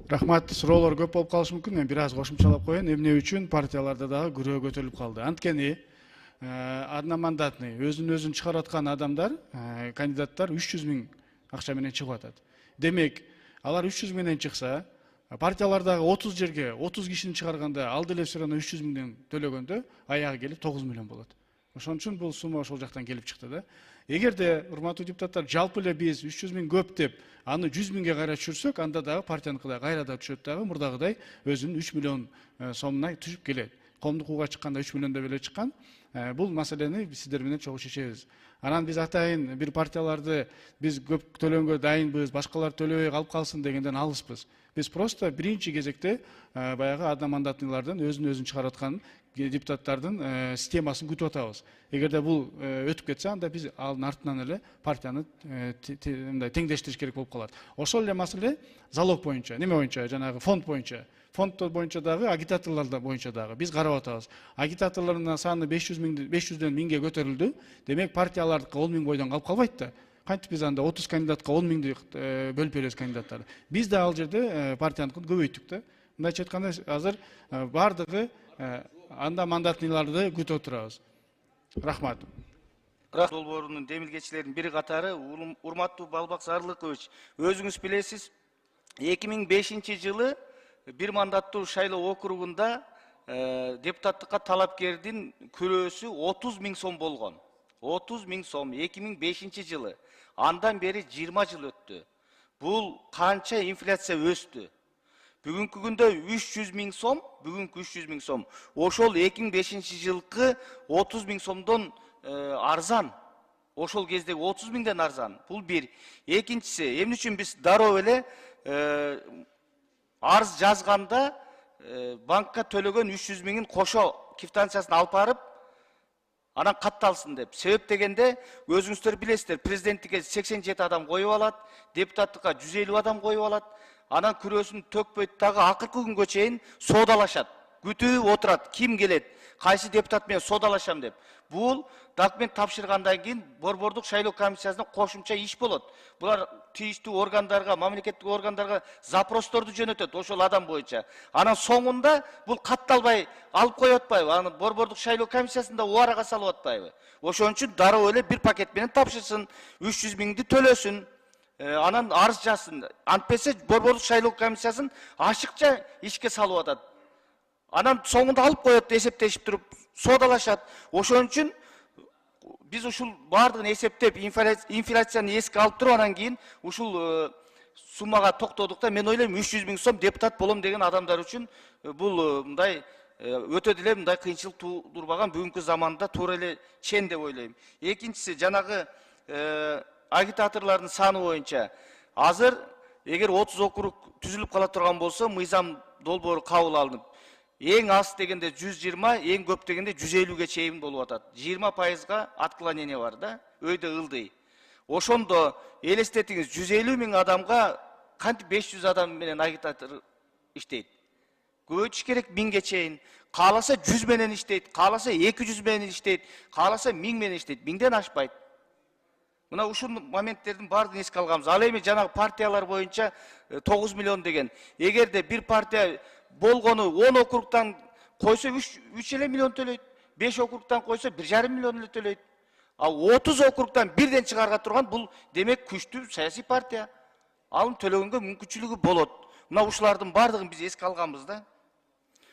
Рахмат, суроолор көп болуп калышы мүмкүн. Мен бир аз кошумчалап коеюн. Эмне үчүн партияларда дагы күрөө көтөрүлүп калды. Анткени одномандатный өзүн чыгарып аткан адамдар, кандидаттар 300 000 акча менен чыгып атат. Демек, алар 300 менен чыкса, партиялардагы 30 жерге 30 кишини чыгарганда, ал деле все равно 300 000 төлөгөндө аягы келип 9 миллион болот. Ошон үчүн бул сумма ошол жактан келип чыкты да. Эгерде, урматтуу депутаттар, жалпы эле биз 300 000 көп деп, аны 100 000 кайра түшүрсөк, анда дагы партияныкы да кайра да түшөт дагы, мурдагыдай өзүнүн 3 миллион сомуна түшүп келет. Коомдук ууга чыкканда 3 миллион деп эле чыккан. Бул маселени сиздер менен чогуу чечебиз. Анан биз атайын бир партияларды биз көп төлөнгө дайынбыз, башкалар төлөбөй калып калсын дегенден алыспыз. Биз просто биринчи кезекте баягы одномандатныйлардын өзүн чыгарып аткан депутаттардын системасын күтүп атабыз. Эгерде бул өтүп кетсе, анда биз анын артынан эле партияны теңдештириш керек болуп калат. Ошол эле маселе залог боюнча, неме боюнча, жанагы фонд боюнча. Фонд боюнча дагы, агитаторлор боюнча дагы биз карап атабыз. Агитаторлордун саны 500-дөн 1000ге көтөрүлдү. Демек, партиялардыкы 10 000 бойдон калып калбайт да. Кантип биз анда 30 кандидатка 10 000 бөлүп беребиз кандидаттарды. Биз да ал жерде партияныкын көбөйттүк да. Мындайча айтканда, азыр бардыгы анда мандатныйларды күтүп отурабыз. Рахмат. Долбоорунун демилгечилеринин бири катары урматтуу Балбак Сарылыкович, өзүңүз билесиз, 2005 жылы бир мандаттуу шайлоо округунда депутаттыкка талапкердин күрөөсү 30 000 сом болгон. 30 000 сом 2005 жылы. Андан бери 20 жыл өттү. Бул канча инфляция өстү. Бүгүнкү күндө 300 000 сом, бүгүнкү 300 000 сом. Ошол 2005 жылкы 30 000 сомдон арзан. Ошол кездеги 30 000ден арзан. Бул бир. Экинчиси, эмне үчүн биз дароо эле арыз жазганда банкка төлөгөн 300 000-ин кошо квитанциясын алып барып, анан катталсын деп. Себеп дегенде, өзүңүздөр билесиздер, президенттикке 87 адам коюп алат, депутаттыкка 150 адам коюп алат. Анан күрөөсүн төкпөйт, дагы акыркы күнгө чейин содалашат. Күтүп отурат, ким келет, кайсы депутат менен содалашам деп. Бул документ тапшыргандан кийин борбордук шайлоо комиссиясына кошумча иш болот. Булар тийиштүү органдарга, мамлекеттик органдарга запросторду жөнөтөт ошол адам боюнча. Анан соңунда бул катталбай алып коюп атпайбы? Аны борбордук шайлоо комиссиясында убарага салып атпайбы? Ошон үчүн дароо эле бир пакет менен тапшырсын, 300 000-ди төлөсүн. Анан арыз жазсын. Антпесе борбордук шайлоо комиссиясын ашыкча ишке салып атат. Анан соңунда алып коет, эсептешип туруп, содалашат. Ошон үчүн биз ушул бардыгын эсептеп, инфляцияны эске алып туруп, анан кийин ушул суммага токтодук да, мен ойлойм 300 000 сом депутат болом деген адамдар үчүн бул мындай өтө деле мындай кыйынчылык туудурбаган, бүгүнкү заманда туура эле чен деп ойлойм. Экинчиси, жанагы агитаторлордун саны боюнча азыр эгер 30 округ түзүлүп кала турган болсо, мыйзам долбоору кабыл алынып, эң аз дегенде 120, эң көп дегенде 150ге чейин болуп атат. 20%га отклонение бар да, өйдө ылдый. Ошондо элестетиңиз, 150 000 адамга кантип 500 адам менен агитатор иштейт? Көбөйтүш керек 1000ге чейин. Кааласа 100 менен иштейт, кааласа 200 менен иштейт, кааласа 1000 менен иштейт, 1000ден ашпайт. Мына ушул моменттердин баардыгын эске алганбыз. Ал эми жанагы партиялар боюнча 9 миллион деген. Эгерде бир партия болгону 10 округтан койсо 3 миллион төлөйт, 5 округтан койсо 1,5 миллион эле төлөйт. А 30 округтан бирден чыгарга турган бул демек күчтүү саясий партия. Алын төлөгөнгө мүмкүнчүлүгү болот. Мына ушулардын баардыгын биз эске алганбыз да.